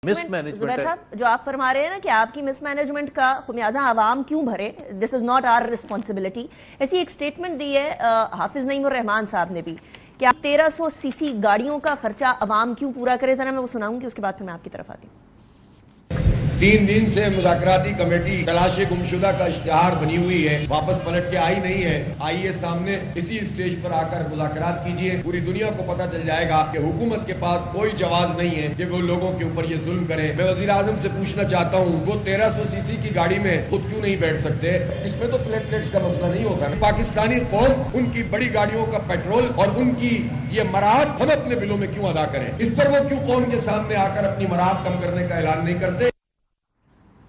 مس management ہے جو آپ فرما رہے ہیں نا کہ آپ کی مس مینجمنٹ کا خمیازہ عوام کیوں بھرے, دس از ناٹ آر ریسپانسبلٹی. ایسی ایک سٹیٹمنٹ دی ہے حافظ نعیم الرحمان صاحب نے بھی کہ 1300 سی سی گاڑیوں کا خرچہ عوام کیوں پورا کرے. ذرا میں وہ سناؤں گی, اس کے بعد پھر میں آپ کی طرف آتی ہوں. 3 دن سے مذاکراتی کمیٹی تلاش گمشدہ کا اشتہار بنی ہوئی ہے, واپس پلٹ کے آئی نہیں ہے. آئیے سامنے اسی اسٹیج پر آ کر مذاکرات کیجئے, پوری دنیا کو پتہ چل جائے گا کہ حکومت کے پاس کوئی جواز نہیں ہے کہ وہ لوگوں کے اوپر یہ ظلم کرے. میں وزیر اعظم سے پوچھنا چاہتا ہوں, وہ 1300 سی سی کی گاڑی میں خود کیوں نہیں بیٹھ سکتے؟ اس میں تو پلیٹلیٹس کا مسئلہ نہیں ہوتا. پاکستانی قوم ان کی بڑی گاڑیوں کا پیٹرول اور ان کی یہ مراحت ہم اپنے بلوں میں کیوں ادا کریں؟ اس پر وہ کیوں قوم کے سامنے آ کر اپنی مراحت کم کرنے کا اعلان نہیں کرتے؟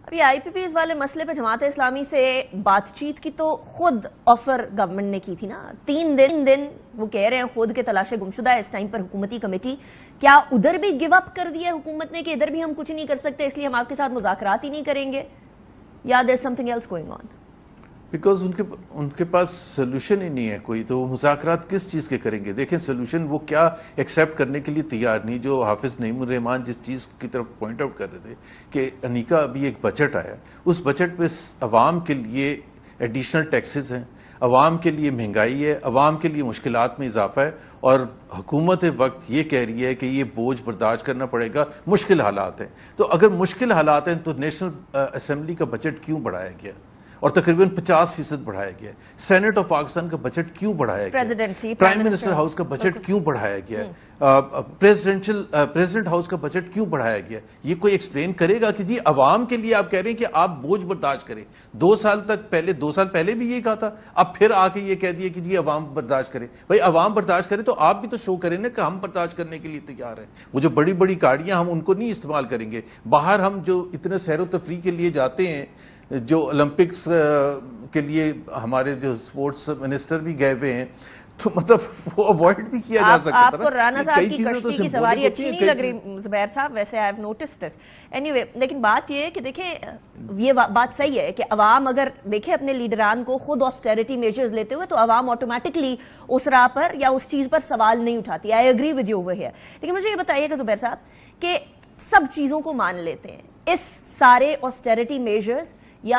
ابھی آئی پی پیز والے مسئلے پہ جماعت اسلامی سے بات چیت کی تو خود آفر گورنمنٹ نے کی تھی نا. 3 دن وہ کہہ رہے ہیں خود کے تلاش گمشدہ ہے اس ٹائم پر حکومتی کمیٹی. کیا ادھر بھی گیو اپ کر دیا حکومت نے کہ ادھر بھی ہم کچھ نہیں کر سکتے اس لیے ہم آپ کے ساتھ مذاکرات ہی نہیں کریں گے, یا there something else going on? Because ان کے پاس سلوشن ہی نہیں ہے کوئی, تو وہ مذاکرات کس چیز کے کریں گے؟ دیکھیں سلوشن وہ کیا ایکسیپٹ کرنے کے لیے تیار نہیں. جو حافظ نعیم الرحمان جس چیز کی طرف پوائنٹ آؤٹ کر رہے تھے کہ انیکا ابھی ایک بجٹ آیا, اس بجٹ میں عوام کے لیے ایڈیشنل ٹیکسز ہیں, عوام کے لیے مہنگائی ہے, عوام کے لیے مشکلات میں اضافہ ہے, اور حکومت وقت یہ کہہ رہی ہے کہ یہ بوجھ برداشت کرنا پڑے گا, مشکل حالات ہیں. تو اگر مشکل حالات ہیں تو نیشنل اسمبلی کا بجٹ کیوں بڑھایا گیا اور تقریباً 50% بڑھایا گیا ہے؟ سینٹ آف پاکستان کا بجٹ کیوں بڑھایا گیا؟ پرائم منسٹر ہاؤس کا بجٹ کیوں بڑھایا گیا ہے؟ پریزیڈنٹ ہاؤس کا بجٹ کیوں بڑھایا گیا؟ یہ کوئی ایکسپلین کرے گا کہ جی عوام کے لیے آپ کہہ رہے ہیں کہ آپ بوجھ برداشت کریں. 2 سال پہلے بھی یہ کہا تھا, اب پھر آ کے یہ کہہ دیا کہ جی عوام برداشت کریں. بھائی عوام برداشت کریں تو آپ بھی تو شو کریں نا کہ ہم برداشت کرنے کے لیے تیار ہیں. وہ جو بڑی بڑی گاڑیاں ہم ان کو نہیں استعمال کریں گے. باہر ہم جو اتنے سیر و تفریح کے لیے جاتے ہیں, جو اولمپکس کے لیے ہمارے جو سپورٹس منسٹر بھی گئے ہوئے ہیں, تو مطلب وہ اوائڈ بھی کیا جا سکتا تھا. آپ کو رانا صاحب کی کشتی کی سواری اچھی نہیں لگ رہی زبیر صاحب, ویسے I have noticed this. Any way, لیکن بات یہ ہے کہ دیکھیں یہ بات صحیح ہے کہ عوام اگر دیکھیں اپنے لیڈران کو خود آسٹیرٹی میجرز لیتے ہوئے, تو عوام آٹومیٹکلی اس راہ پر یا اس چیز پر سوال نہیں اٹھاتی. I agree with you over here. لیکن مجھے یہ بتائیے کہ زبیر صاحب کہ سب چیزوں کو مان لیتے ہیں, اس سارے آسٹیرٹی میجرز یا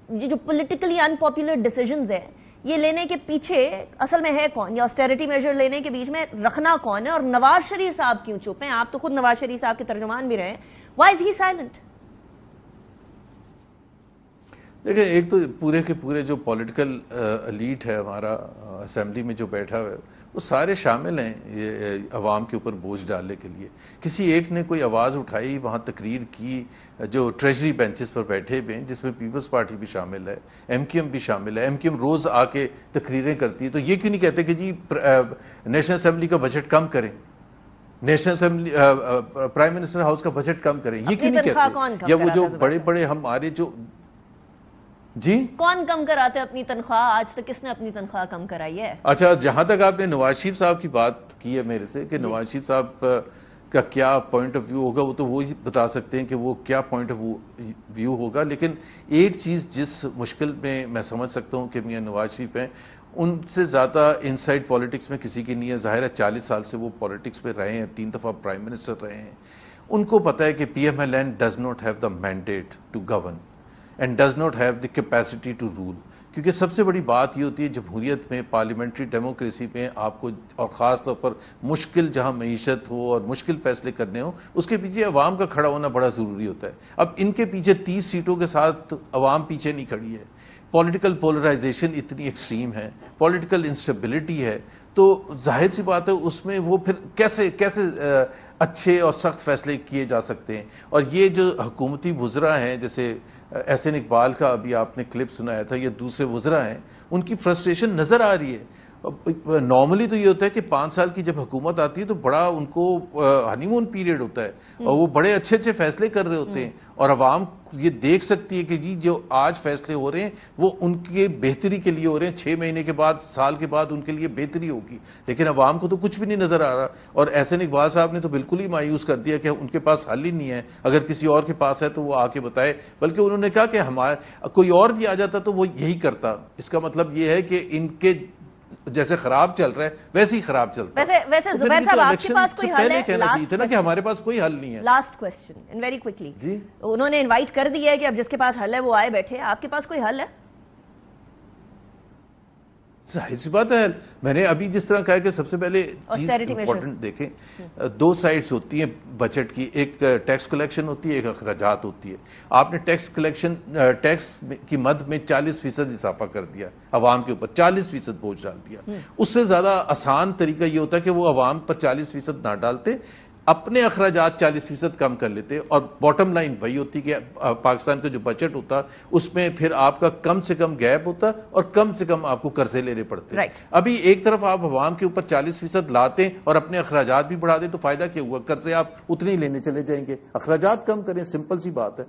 یہ جو پولیٹیکلی ان پاپولر ڈیسیجنز ہیں, یہ لینے کے پیچھے اصل میں ہے کون, یا آسٹیرٹی میجر لینے کے بیچ میں رکھنا کون ہے, اور نواز شریف صاحب کیوں چپ ہیں؟ آپ تو خود نواز شریف صاحب کے ترجمان بھی رہے ہیں. وائی از ہی سائلنٹ؟ دیکھیں ایک تو پورے کے پورے جو پولیٹیکل ایلیٹ ہے ہمارا اسمبلی میں جو بیٹھا ہوا ہے, وہ سارے شامل ہیں یہ عوام کے اوپر بوجھ ڈالنے کے لیے. کسی ایک نے کوئی آواز اٹھائی, وہاں تقریر کی, جو ٹریجری بینچز پر بیٹھے ہوئے ہیں جس میں پیپلز پارٹی بھی شامل ہے, ایم کیو ایم بھی شامل ہے. ایم کیو ایم روز آ کے تقریریں کرتی ہے, تو یہ کیوں نہیں کہتے کہ جی نیشنل اسمبلی کا بجٹ کم کریں, national assembly prime minister house کا بجٹ کم کریں؟ یہ کیوں نہیں کہتے؟ یا وہ جو بڑے بڑے ہمارے جو جی کون کم کراتے اپنی تنخواہ؟ آج تک کس نے اپنی تنخواہ کم کرائی ہے؟ اچھا, جہاں تک آپ نے نواز شریف صاحب کی بات کی ہے میرے سے کہ نواز شریف صاحب کا کیا پوائنٹ آف ویو ہوگا, وہ تو وہی بتا سکتے ہیں کہ وہ کیا پوائنٹ آف ویو ہوگا. لیکن ایک چیز جس مشکل میں سمجھ سکتا ہوں کہ میاں نواز شریف ہیں, ان سے زیادہ انسائیڈ پولیٹکس میں کسی کی نہیں ہے. ظاہر ہے 40 سال سے وہ پولیٹکس میں رہے ہیں, 3 دفعہ پرائم منسٹر رہے ہیں. ان کو پتہ ہے کہ P M L N does not have the mandate to govern and does not have the capacity to rule. کیونکہ سب سے بڑی بات یہ ہوتی ہے جمہوریت میں, پارلیمنٹری ڈیموکریسی میں, آپ کو اور خاص طور پر مشکل جہاں معیشت ہو اور مشکل فیصلے کرنے ہوں, اس کے پیچھے عوام کا کھڑا ہونا بڑا ضروری ہوتا ہے. اب ان کے پیچھے 30 سیٹوں کے ساتھ عوام پیچھے نہیں کھڑی ہے. پولیٹیکل پولرائزیشن اتنی ایکسٹریم ہے, پولیٹیکل انسٹیبلٹی ہے, تو ظاہر سی بات ہے اس میں وہ پھر کیسے اچھے اور سخت فیصلے کیے جا سکتے ہیں. اور یہ جو حکومتی وزراء ہیں, جیسے احسن اقبال کا ابھی آپ نے کلپ سنایا تھا, یہ دوسرے وزراء ہیں, ان کی فرسٹریشن نظر آ رہی ہے. نارملی تو یہ ہوتا ہے کہ 5 سال کی جب حکومت آتی ہے تو بڑا ان کو ہنی مون پیریڈ ہوتا ہے, اور وہ بڑے اچھے فیصلے کر رہے ہوتے ہیں, اور عوام یہ دیکھ سکتی ہے کہ جی جو آج فیصلے ہو رہے ہیں وہ ان کے بہتری کے لیے ہو رہے ہیں. 6 مہینے کے بعد, سال کے بعد ان کے لیے بہتری ہوگی, لیکن عوام کو تو کچھ بھی نہیں نظر آ رہا. اور احسن اقبال صاحب نے تو بالکل ہی مایوس کر دیا کہ ان کے پاس حل ہی نہیں ہے, اگر کسی اور کے پاس ہے تو وہ آ کے بتائے. بلکہ انہوں نے کہا کہ کوئی اور بھی آ جاتا تو وہ یہی کرتا. اس کا مطلب یہ ہے کہ ان کے جیسے خراب چل رہا ہے ویسے ہی خراب چلتا ہے. ویسے زبیر صاحب آپ کے پاس کوئی حل ہے؟ کہنا چاہیے تھا نا کہ ہمارے پاس کوئی حل نہیں ہے. Last question and very quickly. جی انہوں نے انوائٹ کر دیا ہے کہ اب جس کے پاس حل ہے وہ آئے بیٹھے. آپ کے پاس کوئی حل ہے؟ ظاہر سی بات ہے. میں نے ابھی جس طرح کہا کہ سب سے پہلے چیز امپورٹنٹ دیکھیں, دو سائڈز ہوتی ہیں بجٹ کی. ایک ٹیکس کلیکشن ہوتی ہے, ایک اخراجات ہوتی ہے. آپ نے ٹیکس کی مد میں 40% اضافہ کر دیا عوام کے اوپر, 40% بوجھ ڈال دیا. اس سے زیادہ آسان طریقہ یہ ہوتا ہے کہ وہ عوام پر 40% نہ ڈالتے, اپنے اخراجات 40% کم کر لیتے, اور باٹم لائن وہی ہوتی کہ پاکستان کا جو بجٹ ہوتا اس میں پھر آپ کا کم سے کم گیپ ہوتا اور کم سے کم آپ کو قرضے لینے پڑتے. ابھی ایک طرف آپ عوام کے اوپر 40% لاتے اور اپنے اخراجات بھی بڑھا دیں تو فائدہ کیا ہوا؟ قرضے آپ اتنے ہی لینے چلے جائیں گے. اخراجات کم کریں, سمپل سی بات ہے.